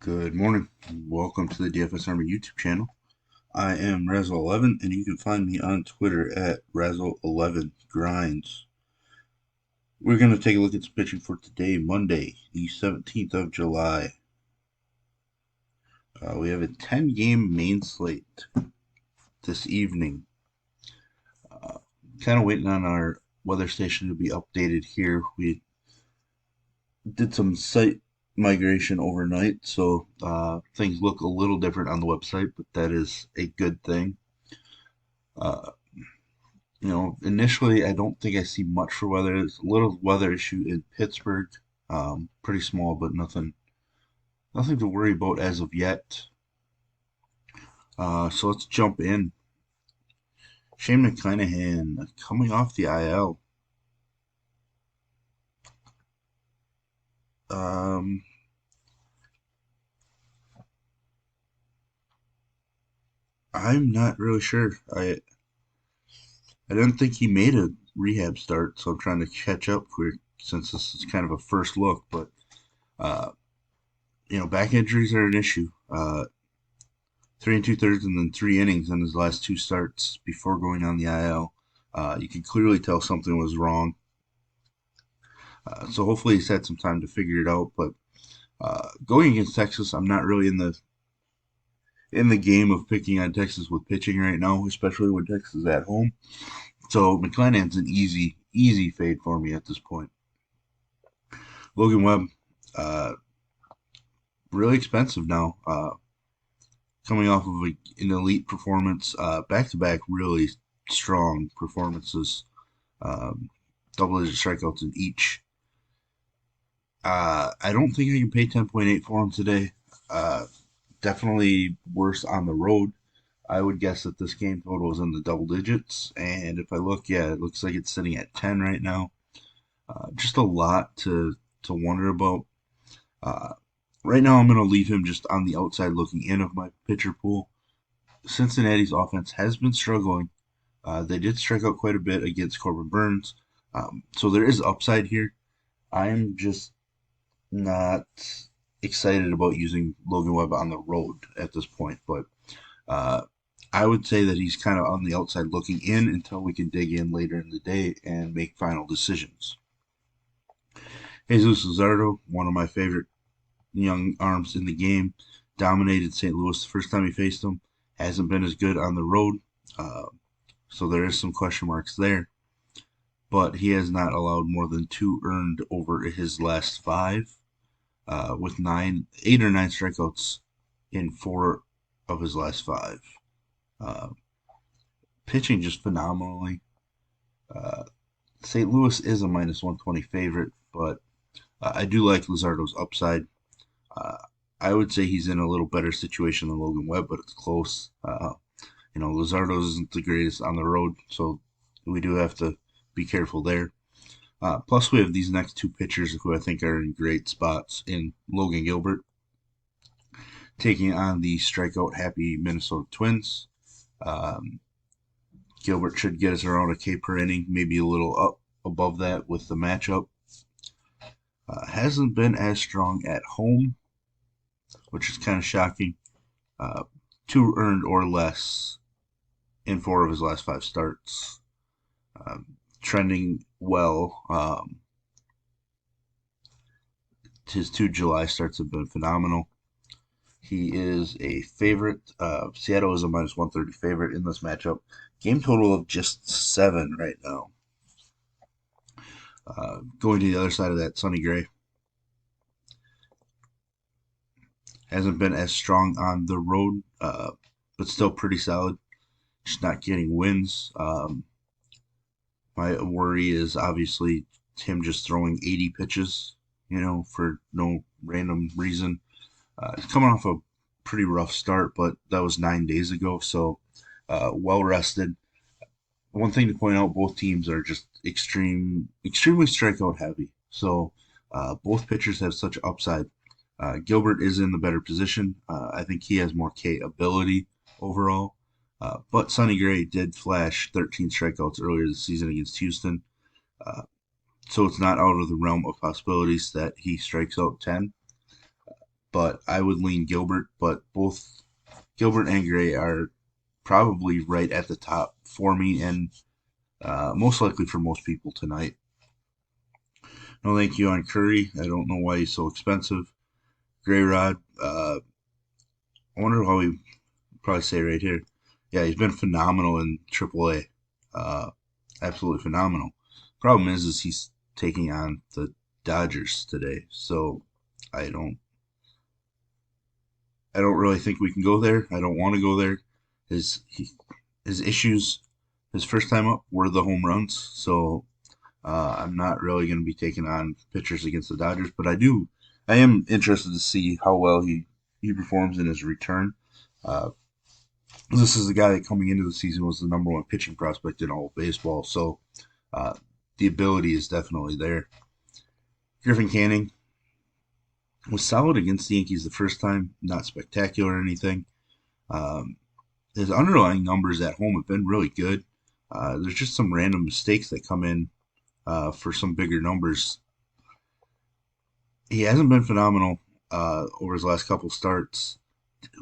Good morning. Welcome to the DFS Army YouTube channel. I am Razzle11, and you can find me on Twitter at Razzle11Grinds. We're going to take a look at some pitching for today, Monday, the 17th of July. We have a 10-game main slate this evening. Kind of waiting on our weather station to be updated here. We did some site migration overnight, so things look a little different on the website, but that is a good thing. Initially, I don't think I see much for weather. There's a little weather issue in Pittsburgh, pretty small, but nothing to worry about as of yet. So let's jump in. Shane McClanahan coming off the IL. I'm not really sure. I didn't think he made a rehab start, so I'm trying to catch up quick since this is kind of a first look. But uh, back injuries are an issue. 3 2/3 and then 3 innings in his last two starts before going on the IL. You can clearly tell something was wrong. So hopefully he's had some time to figure it out. But going against Texas, I'm not really in the game of picking on Texas with pitching right now, especially when Texas is at home. So McClanahan's an easy fade for me at this point. Logan Webb, uh, really expensive now. Coming off of an elite performance, back-to-back really strong performances, double-digit strikeouts in each. I don't think I can pay 10.8 for him today. Definitely worse on the road. I would guess that this game total is in the double digits, and if I look, yeah, it looks like it's sitting at 10 right now. Just a lot to wonder about. Uh, right now, I'm going to leave him just on the outside looking in of my pitcher pool. Cincinnati's offense has been struggling. They did strike out quite a bit against Corbin Burns, so there is upside here. I'm just not excited about using Logan Webb on the road at this point, but uh, I would say that he's kind of on the outside looking in until we can dig in later in the day and make final decisions. Jesus Luzardo, one of my favorite young arms in the game, dominated St. Louis the first time he faced him. Hasn't been as good on the road, uh, so there is some question marks there. But he has not allowed more than 2 earned over his last five, with 8 or 9 strikeouts in 4 of his last five. Uh, Pitching just phenomenally. Uh, St. Louis is a minus 120 favorite, but I do like Luzardo's upside. Uh, I would say he's in a little better situation than Logan Webb, but it's close. Luzardo isn't the greatest on the road, so we do have to be careful there. Plus, we have these next two pitchers who I think are in great spots in Logan Gilbert taking on the strikeout happy Minnesota Twins. Um, Gilbert should get us around a K per inning, maybe a little up above that with the matchup. Hasn't been as strong at home, which is kind of shocking. 2 earned or less in 4 of his last 5 starts. Trending well. His 2 July starts have been phenomenal. He is a favorite. Seattle is a minus 130 favorite in this matchup. Game total of just 7 right now. Going to the other side of that, Sonny Gray hasn't been as strong on the road, but still pretty solid. Just not getting wins. My worry is obviously him just throwing 80 pitches, for no random reason. He's coming off a pretty rough start, but that was 9 days ago, so well rested. One thing to point out: both teams are just extremely strikeout heavy. So both pitchers have such upside. Gilbert is in the better position. I think he has more K ability overall. But Sonny Gray did flash 13 strikeouts earlier this season against Houston. Uh, so it's not out of the realm of possibilities that he strikes out 10. but I would lean Gilbert. But both Gilbert and Gray are probably right at the top for me, and most likely for most people tonight. No thank you on Curry. I don't know why he's so expensive. Gray Rod, I wonder how he probably say right here. Yeah, he's been phenomenal in AAA. Uh, Absolutely phenomenal. Problem is he's taking on the Dodgers today, so I don't, I don't really think we can go there. I don't want to go there. His issues, his first time up were the home runs, so I'm not really going to be taking on pitchers against the Dodgers, but I am interested to see how well he performs in his return. Uh, this is the guy that coming into the season was the number one pitching prospect in all of baseball, so uh, the ability is definitely there. Griffin Canning was solid against the Yankees the first time, not spectacular or anything. Um, his underlying numbers at home have been really good. There's just some random mistakes that come in for some bigger numbers. He hasn't been phenomenal over his last couple starts.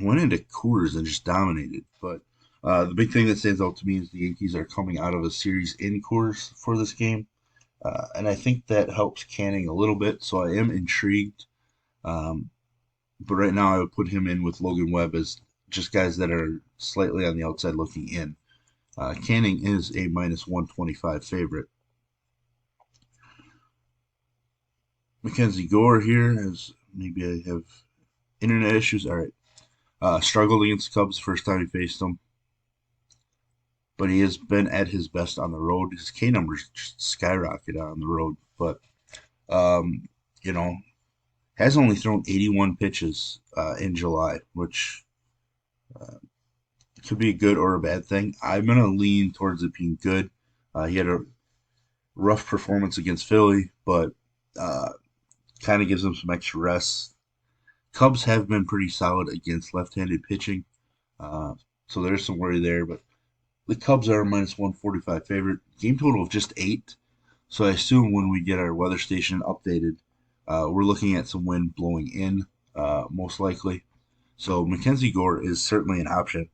Went into Coors and just dominated. But the big thing that stands out to me is the Yankees are coming out of a series in Coors for this game. And I think that helps Canning a little bit. So I am intrigued. Um, but right now I would put him in with Logan Webb as just guys that are slightly on the outside looking in. Canning is a minus 125 favorite. Mackenzie Gore here, as maybe I have internet issues. All right. Struggled against the Cubs the first time he faced them, but he has been at his best on the road. His K numbers just skyrocket on the road, but um, you know, has only thrown 81 pitches in July, which uh, could be a good or a bad thing. I'm gonna lean towards it being good. He had a rough performance against Philly, but uh, kind of gives him some extra rest. Cubs have been pretty solid against left-handed pitching, uh, so there's some worry there. But the Cubs are a minus 145 favorite. Game total of just 8. So I assume when we get our weather station updated, we're looking at some wind blowing in, most likely. So Mackenzie Gore is certainly an option.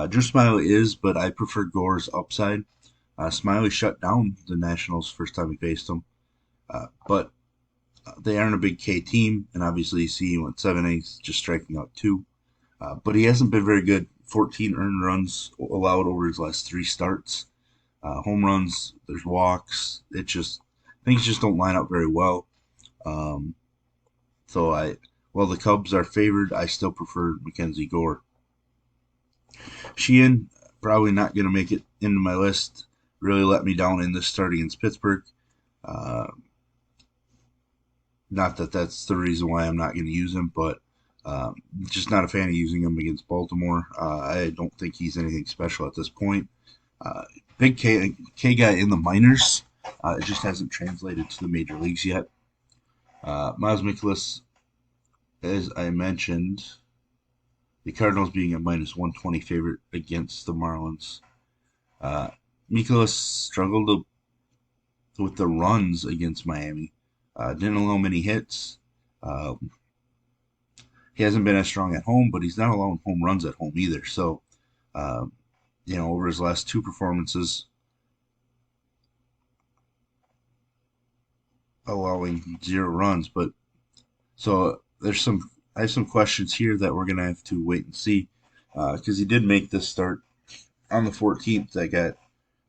Drew Smiley is, but I prefer Gore's upside. Smiley shut down the Nationals first time he faced them, but they aren't a big K team, and obviously you see he went 7 innings, just striking out two. But he hasn't been very good. 14 earned runs allowed over his last 3 starts. Home runs, there's walks. It just things just don't line up very well. Um, so while the Cubs are favored, I still prefer Mackenzie Gore. Sheehan probably not going to make it into my list. Really let me down in this start against Pittsburgh. Uh, Not that that's the reason why I'm not going to use him, but just not a fan of using him against Baltimore. I don't think he's anything special at this point. Uh, Big K guy in the minors. It just hasn't translated to the major leagues yet. Miles Mikolas, as I mentioned, the Cardinals being a minus 120 favorite against the Marlins. Uh, Mikolas struggled with the runs against Miami. Didn't allow many hits. Um, he hasn't been as strong at home, but he's not allowing home runs at home either. So, um, over his last 2 performances, allowing 0 runs. But so I have some questions here that we're gonna have to wait and see, because he did make this start on the 14th. That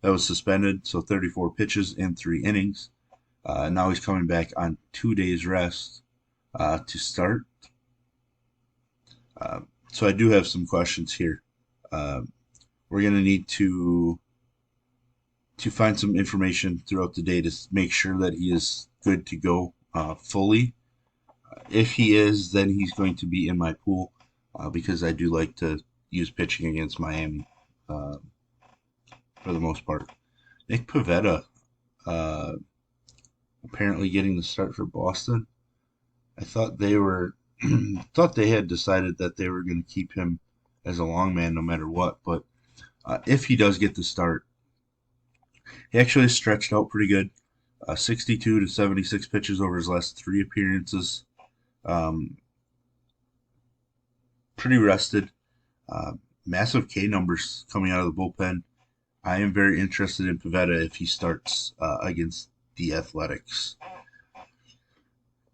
was suspended, so 34 pitches in 3 innings. Now he's coming back on 2 days rest to start. So I do have some questions here. Uh, we're going to need to find some information throughout the day to make sure that he is good to go fully. If he is, then he's going to be in my pool because I do like to use pitching against Miami uh, for the most part. Nick Pivetta uh, apparently getting the start for Boston. I thought they were thought they had decided that they were going to keep him as a long man no matter what. But if he does get the start, he actually stretched out pretty good. 62 to 76 pitches over his last 3 appearances. Um, pretty rested. Uh, Massive K numbers coming out of the bullpen. I am very interested in Pivetta if he starts against the Athletics.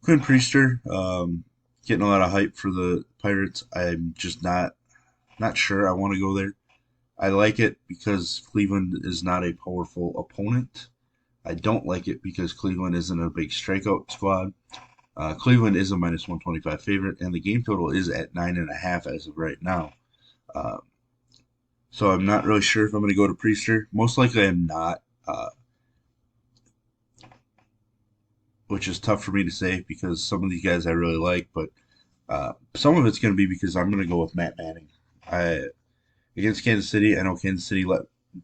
Quinn Priester, getting a lot of hype for the Pirates. I'm just not sure I want to go there. I like it because Cleveland is not a powerful opponent. I don't like it because Cleveland isn't a big strikeout squad. Cleveland is a minus 125 favorite, and the game total is at 9.5 as of right now. Uh, so I'm not really sure if I'm going to go to Priester. Most likely I'm not, which is tough for me to say because some of these guys I really like, but some of it's going to be because I'm going to go with Matt Manning. I Against Kansas City, I know Kansas City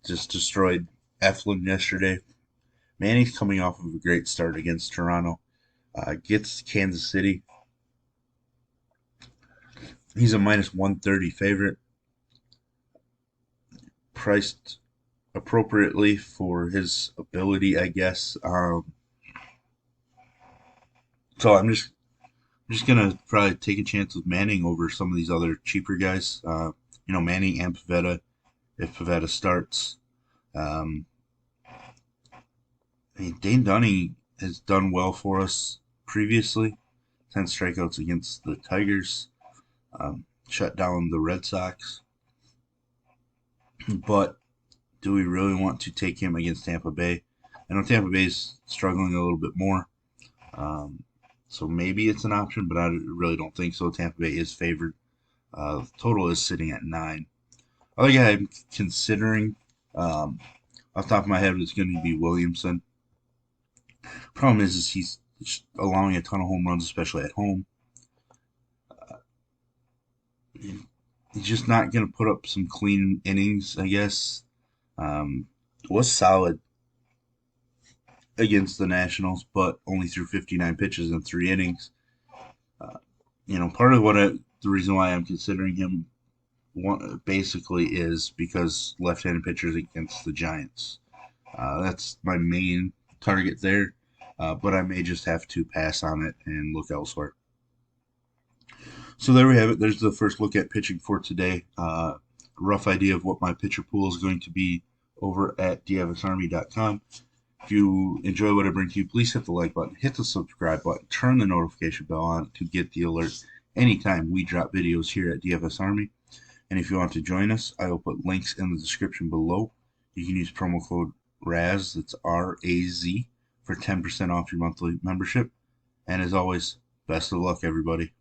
just destroyed Eflin yesterday. Manning's coming off of a great start against Toronto. Gets Kansas City. He's a minus 130 favorite, priced appropriately for his ability, I guess. So I'm just gonna probably take a chance with Manning over some of these other cheaper guys. Manning and Pivetta if Pivetta starts. Um, Dane Dunning has done well for us previously. 10 strikeouts against the Tigers. Shut down the Red Sox. But do we really want to take him against Tampa Bay? I know Tampa Bay's struggling a little bit more. Um, so maybe it's an option, but I really don't think so. Tampa Bay is favored. Total is sitting at 9. Other guy I'm considering, um, off the top of my head, is going to be Williamson. Problem is he's allowing a ton of home runs, especially at home. He's just not going to put up some clean innings, I guess. Um, was solid against the Nationals, but only threw 59 pitches in 3 innings. Uh, Part of the reason why I'm considering him basically is because left-handed pitchers against the Giants. That's my main target there, but I may just have to pass on it and look elsewhere. So there we have it. There's the first look at pitching for today. Rough idea of what my pitcher pool is going to be over at dfsarmy.com. If you enjoy what I bring to you, please hit the like button, hit the subscribe button, turn the notification bell on to get the alert anytime we drop videos here at DFS Army. And if you want to join us, I will put links in the description below. You can use promo code RAZ, that's RAZ, for 10% off your monthly membership. And as always, best of luck, everybody.